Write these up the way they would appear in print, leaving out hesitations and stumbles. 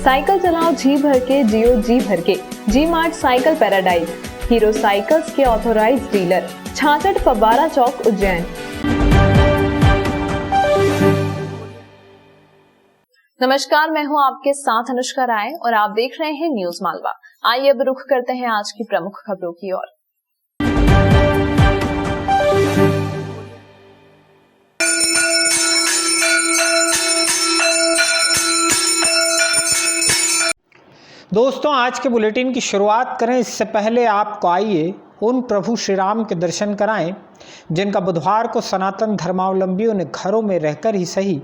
Cycle चलाओ जी भर के, जियो जी भर के। G mart cycle paradise, Hero cycles के ऑथोराइज डीलर, 66 फव्वारा चौक, उज्जैन। नमस्कार, मैं हूं आपके साथ अनुष्का राय और आप देख रहे हैं न्यूज मालवा। आइए अब रुख करते हैं आज की प्रमुख खबरों की ओर। दोस्तों, आज के बुलेटिन की शुरुआत करें इससे पहले आपको आइए उन प्रभु श्री राम के दर्शन कराएं जिनका बुधवार को सनातन धर्मावलंबियों ने घरों में रहकर ही सही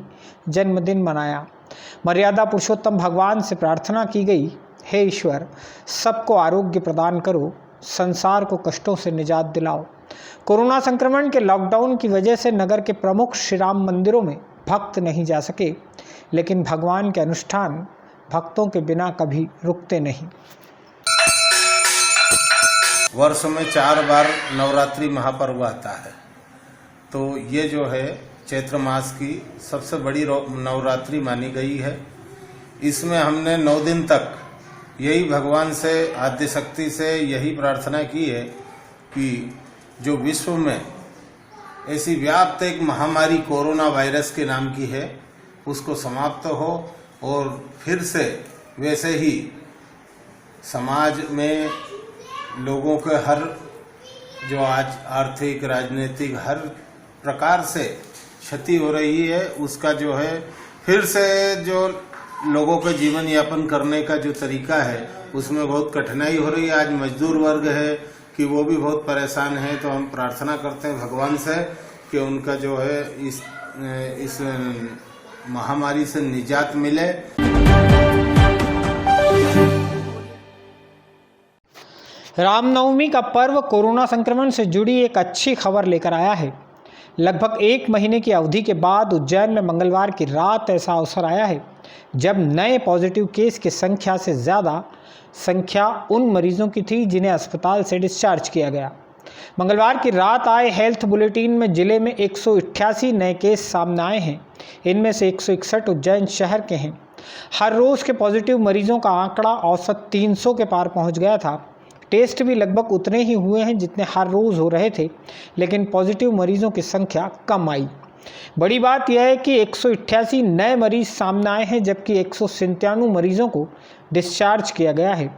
जन्मदिन मनाया। मर्यादा पुरुषोत्तम भगवान से प्रार्थना की गई, हे ईश्वर, सबको आरोग्य प्रदान करो, संसार को कष्टों से निजात दिलाओ। कोरोना संक्रमण के लॉकडाउन की वजह से नगर के प्रमुख श्री राम मंदिरों में भक्त नहीं जा सके, लेकिन भगवान के अनुष्ठान भक्तों के बिना कभी रुकते नहीं। वर्ष में 4 बार नवरात्रि महापर्व आता है, तो ये जो है चैत्र मास की सबसे बड़ी नवरात्रि मानी गई है। इसमें हमने 9 दिन तक यही भगवान से, आद्य शक्ति से यही प्रार्थना की है कि जो विश्व में ऐसी व्याप्त एक महामारी कोरोना वायरस के नाम की है, उसको समाप्त हो और फिर से वैसे ही समाज में लोगों के हर जो आज आर्थिक, राजनीतिक हर प्रकार से क्षति हो रही है, उसका जो है फिर से जो लोगों के जीवन यापन करने का जो तरीका है उसमें बहुत कठिनाई हो रही है। आज मजदूर वर्ग है कि वो भी बहुत परेशान है, तो हम प्रार्थना करते हैं भगवान से कि उनका जो है इस महामारी से निजात मिले। रामनवमी का पर्व कोरोना संक्रमण से जुड़ी एक अच्छी खबर लेकर आया है। लगभग 1 महीने की अवधि के बाद उज्जैन में मंगलवार की रात ऐसा अवसर आया है जब नए पॉजिटिव केस की संख्या से ज़्यादा संख्या उन मरीजों की थी जिन्हें अस्पताल से डिस्चार्ज किया गया। मंगलवार की रात आए हेल्थ बुलेटिन में जिले में 188 नए केस सामने आए हैं। इनमें से 161 उज्जैन शहर के हैं। हर रोज़ के पॉजिटिव मरीजों का आंकड़ा औसत 300 के पार पहुंच गया था। टेस्ट भी लगभग उतने ही हुए हैं जितने हर रोज़ हो रहे थे, लेकिन पॉजिटिव मरीजों की संख्या कम आई। बड़ी बात यह है कि 188 नए मरीज सामने आए हैं, जबकि 197 मरीजों को डिस्चार्ज किया गया है।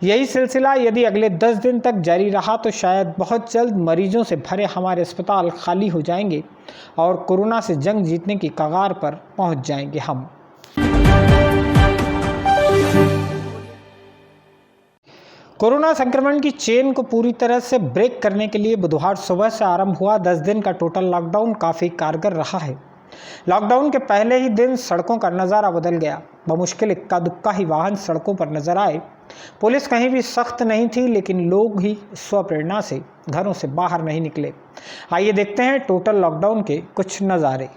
यही सिलसिला यदि अगले 10 दिन तक जारी रहा तो शायद बहुत जल्द मरीजों से भरे हमारे अस्पताल खाली हो जाएंगे और कोरोना से जंग जीतने की कगार पर पहुंच जाएंगे हम। कोरोना संक्रमण की चेन को पूरी तरह से ब्रेक करने के लिए बुधवार सुबह से आरंभ हुआ 10 दिन का टोटल लॉकडाउन काफ़ी कारगर रहा है। लॉकडाउन के पहले ही दिन सड़कों का नज़ारा बदल गया। बमुश्किल इक्का दुक्का ही वाहन सड़कों पर नजर आए। पुलिस कहीं भी सख्त नहीं थी, लेकिन लोग ही स्वप्रेरणा से घरों से बाहर नहीं निकले। आइए देखते हैं टोटल लॉकडाउन के कुछ नज़ारे।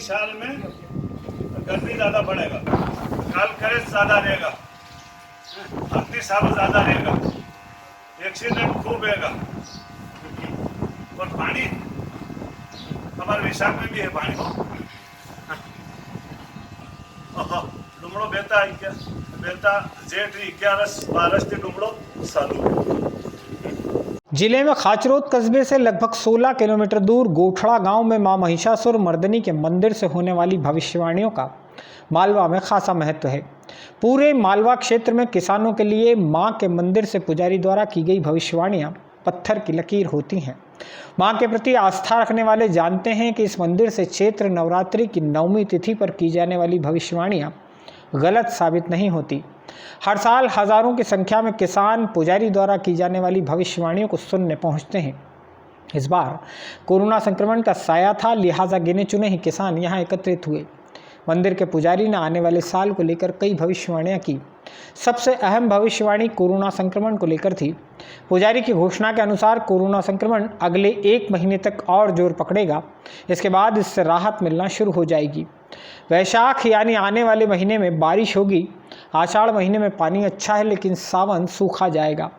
साल में गर्मी ज्यादा बढ़ेगा, काल खरेज ज्यादा रहेगा, अग्निशामक ज्यादा रहेगा, एक्सीडेंट खूब रहेगा। और पानी हमारे विशाख में भी है पानी। डुमड़ो बेहता जेठ 11-12 डुमड़ो सालू। जिले में खाचरोद कस्बे से लगभग 16 किलोमीटर दूर गोठड़ा गांव में मां महिषासुर मर्दिनी के मंदिर से होने वाली भविष्यवाणियों का मालवा में खासा महत्व है। पूरे मालवा क्षेत्र में किसानों के लिए मां के मंदिर से पुजारी द्वारा की गई भविष्यवाणियां पत्थर की लकीर होती हैं। मां के प्रति आस्था रखने वाले जानते हैं कि इस मंदिर से चैत्र नवरात्रि की 9वीं तिथि पर की जाने वाली भविष्यवाणियां गलत साबित नहीं होती। हर साल हजारों की संख्या में किसान पुजारी द्वारा की जाने वाली भविष्यवाणियों को सुनने पहुंचते हैं। इस बार कोरोना संक्रमण का साया था, लिहाजा गिने चुने ही किसान यहां एकत्रित हुए। मंदिर के पुजारी ने आने वाले साल को लेकर कई भविष्यवाणियां की। सबसे अहम भविष्यवाणी कोरोना संक्रमण को लेकर थी। पुजारी की घोषणा के अनुसार कोरोना संक्रमण अगले 1 महीने तक और जोर पकड़ेगा। इसके बाद इससे राहत मिलना शुरू हो जाएगी। वैशाख यानी आने वाले महीने में बारिश होगी। आषाढ़ महीने में पानी अच्छा है, लेकिन सावन सूखा जाएगा।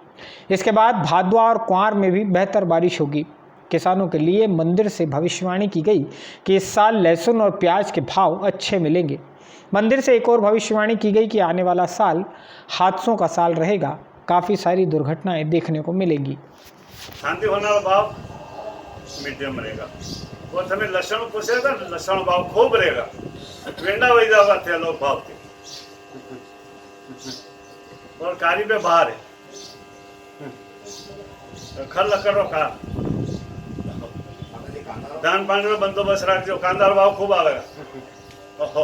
इसके बाद भादवा और कुंवार में भी बेहतर बारिश होगी। किसानों के लिए मंदिर से भविष्यवाणी की गई कि इस साल लहसुन और प्याज के भाव अच्छे मिलेंगे। मंदिर से एक और भविष्यवाणी की गई कि आने वाला साल हादसों का साल रहेगा। काफ़ी सारी दुर्घटनाएं देखने को मिलेंगी। शांति होना भाव मीडियम रहेगा और તમે લસણ પૂછે તો લસણ ભાવ ખૂબ रहेगा વેંડા વહી જવા થયા લોક ભાવ और कारी पे बाहर है खर लकड़ो का धान पानी में बंदोबस्त रखजो कांदार भाव खूब आवेगा ओहो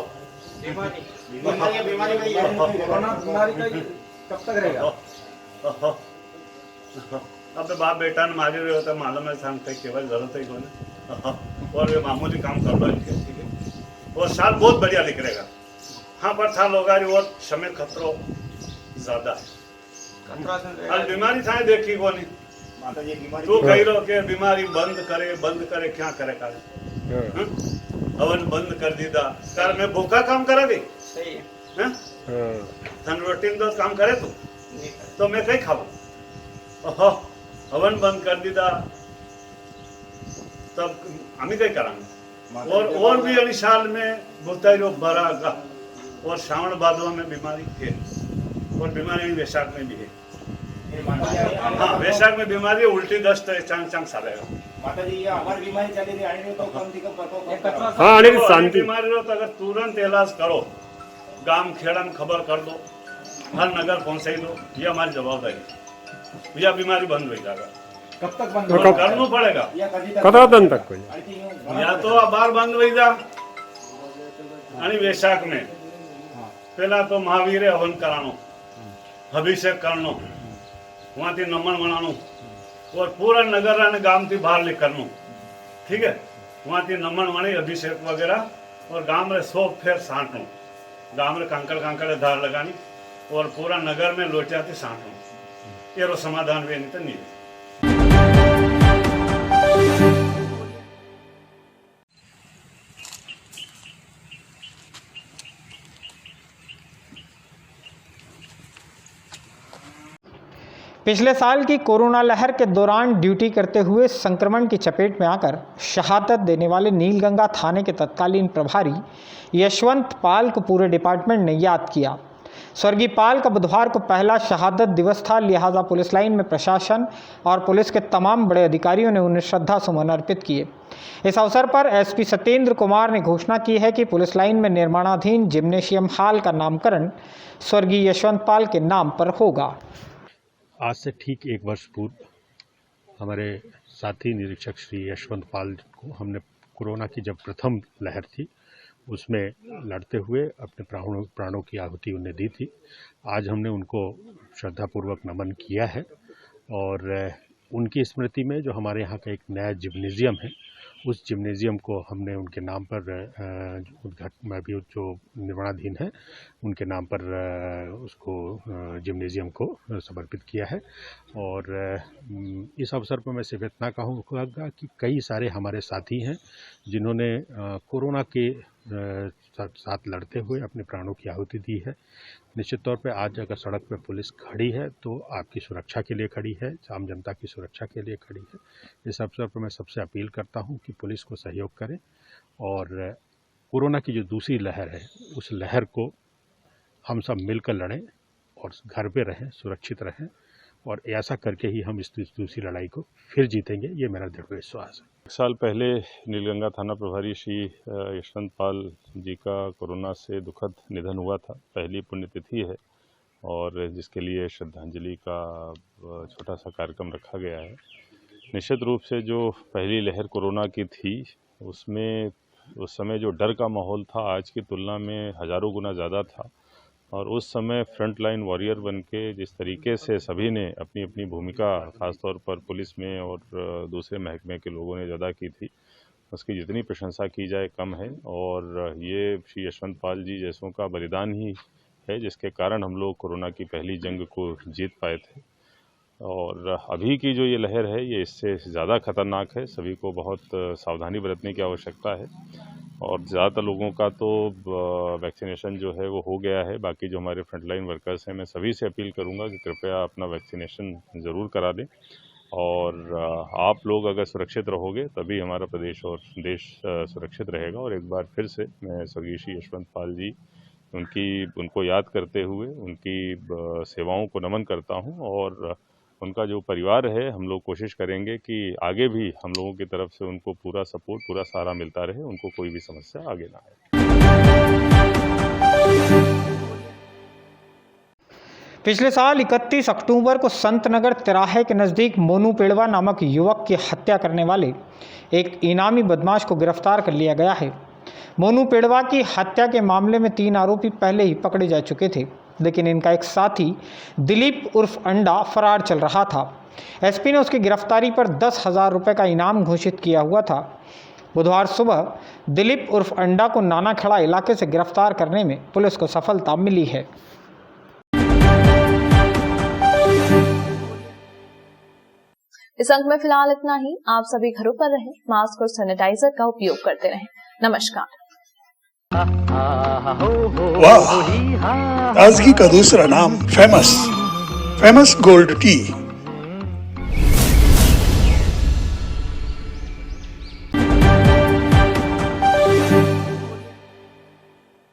बीमारी कब तक रहेगा ओहो अब बाप बेटा ने मारी रहे होता मालूम है हम कहीं केवल जरूरत ही कोई और वे मामूली काम कर लो इनके ठीक है और साल बहुत बढ़िया निकलेगा। हाँ पर था लोग और समय खतरो ज्यादा है और बीमारी था देखी को नहीं तू कही लो कि बीमारी बंद करे क्या करे काले हवन बंद कर दीदा कार मैं भूखा काम करा गई धन रोटी दो काम करे तू तो मैं कहीं खाऊ हवन बंद कर दीदा तब हमें कहीं करांगे और भी अड़ी साल में बुताई बरागा और श्रावण भादवा में बीमारी है और बीमारी वैशाख में भी है। हाँ वैशाख में बीमारी उल्टी दस्त चांग सालेगा बीमारी रो तो अगर तुरंत इलाज करो गांव खेड़ा में खबर कर दो हर नगर पहुंचाई दो ये हमारी जवाबदारी यह बीमारी बंद हो जाएगा। कब तक बंद करना पड़ेगा कतरा दिन तक या तो बार बंद हो जा वैशाख में पहला तो महावीर हवन करानो अभिषेक करनो वहां थी नमन मनानो और पूरा नगर और गांव थी बाहर निकलनो ठीक है वहां थी नमन मणी अभिषेक वगैरह और गांव में 100 फेर साँटनो गांव में कांकड़ धार लगानी और पूरा नगर में लोटिया थी साँटनो ये समाधान भी नहीं तो नहीं। पिछले साल की कोरोना लहर के दौरान ड्यूटी करते हुए संक्रमण की चपेट में आकर शहादत देने वाले नीलगंगा थाने के तत्कालीन प्रभारी यशवंत पाल को पूरे डिपार्टमेंट ने याद किया। स्वर्गीय पाल का बुधवार को पहला शहादत दिवस था, लिहाजा पुलिस लाइन में प्रशासन और पुलिस के तमाम बड़े अधिकारियों ने उन्हें श्रद्धा सुमन अर्पित किए। इस अवसर पर एसपी सत्येंद्र कुमार ने घोषणा की है कि पुलिस लाइन में निर्माणाधीन जिम्नेशियम हॉल का नामकरण स्वर्गीय यशवंत पाल के नाम पर होगा। आज से ठीक 1 वर्ष पूर्व हमारे साथी निरीक्षक श्री यशवंत पाल को हमने कोरोना की जब प्रथम लहर थी उसमें लड़ते हुए अपने प्राणों की आहुति उन्हें दी थी। आज हमने उनको श्रद्धापूर्वक नमन किया है और उनकी स्मृति में जो हमारे यहाँ का एक नया जिम्नेजियम है उस जिम्नेजियम को हमने उनके नाम पर उद्घाटन में भी जो निर्माणाधीन है उनके नाम पर उसको जिम्नेजियम को समर्पित किया है। और इस अवसर पर मैं सिर्फ इतना कहूँगा कि कई सारे हमारे साथी हैं जिन्होंने कोरोना के साथ लड़ते हुए अपने प्राणों की आहुति दी है। निश्चित तौर पे आज अगर सड़क पे पुलिस खड़ी है तो आपकी सुरक्षा के लिए खड़ी है, आम जनता की सुरक्षा के लिए खड़ी है। इस अवसर पर मैं सबसे अपील करता हूं कि पुलिस को सहयोग करें और कोरोना की जो दूसरी लहर है उस लहर को हम सब मिलकर लड़ें और घर पे रहें, सुरक्षित रहें और ऐसा करके ही हम इस दूसरी लड़ाई को फिर जीतेंगे, ये मेरा दृढ़ विश्वास है। 1 साल पहले नीलगंगा थाना प्रभारी श्री यशवंत पाल जी का कोरोना से दुखद निधन हुआ था। पहली पुण्यतिथि है और जिसके लिए श्रद्धांजलि का छोटा सा कार्यक्रम रखा गया है। निश्चित रूप से जो पहली लहर कोरोना की थी उसमें उस समय जो डर का माहौल था आज की तुलना में हज़ारों गुना ज़्यादा था और उस समय फ्रंट लाइन वॉरियर बन के जिस तरीके से सभी ने अपनी अपनी भूमिका खासतौर पर पुलिस में और दूसरे महकमे के लोगों ने अदा की थी उसकी जितनी प्रशंसा की जाए कम है। और ये श्री यशवंत पाल जी जैसों का बलिदान ही है जिसके कारण हम लोग कोरोना की पहली जंग को जीत पाए थे। और अभी की जो ये लहर है ये इससे ज़्यादा खतरनाक है। सभी को बहुत सावधानी बरतने की आवश्यकता है। और ज़्यादातर लोगों का तो वैक्सीनेशन जो है वो हो गया है। बाकी जो हमारे फ्रंटलाइन वर्कर्स हैं, मैं सभी से अपील करूंगा कि कृपया अपना वैक्सीनेशन ज़रूर करा दें। और आप लोग अगर सुरक्षित रहोगे तभी हमारा प्रदेश और देश सुरक्षित रहेगा। और एक बार फिर से मैं स्वर्गीय श्री यशवंत पाल जी उनको याद करते हुए उनकी सेवाओं को नमन करता हूं। और उनका जो परिवार है, हम लोग कोशिश करेंगे कि आगे भी हम लोगों की तरफ से उनको पूरा सपोर्ट, पूरा सहारा मिलता रहे, उनको कोई भी समस्या आगे ना आए। पिछले साल 31 अक्टूबर को संतनगर तिराहे के नज़दीक मोनू पेड़वा नामक युवक की हत्या करने वाले एक इनामी बदमाश को गिरफ्तार कर लिया गया है। मोनू पेड़वा की हत्या के मामले में 3 आरोपी पहले ही पकड़े जा चुके थे, लेकिन इनका एक साथी दिलीप उर्फ अंडा फरार चल रहा था। एसपी ने उसकी गिरफ्तारी पर 10,000 रुपये का इनाम घोषित किया हुआ था। बुधवार सुबह दिलीप उर्फ अंडा को नानाखेड़ा इलाके से गिरफ्तार करने में पुलिस को सफलता मिली है। इस अंक में फिलहाल इतना ही। आप सभी घरों पर रहें, मास्क और सैनिटाइजर का उपयोग करते रहें। नमस्कार। वाह, ताजगी का दूसरा नाम फेमस गोल्ड टी।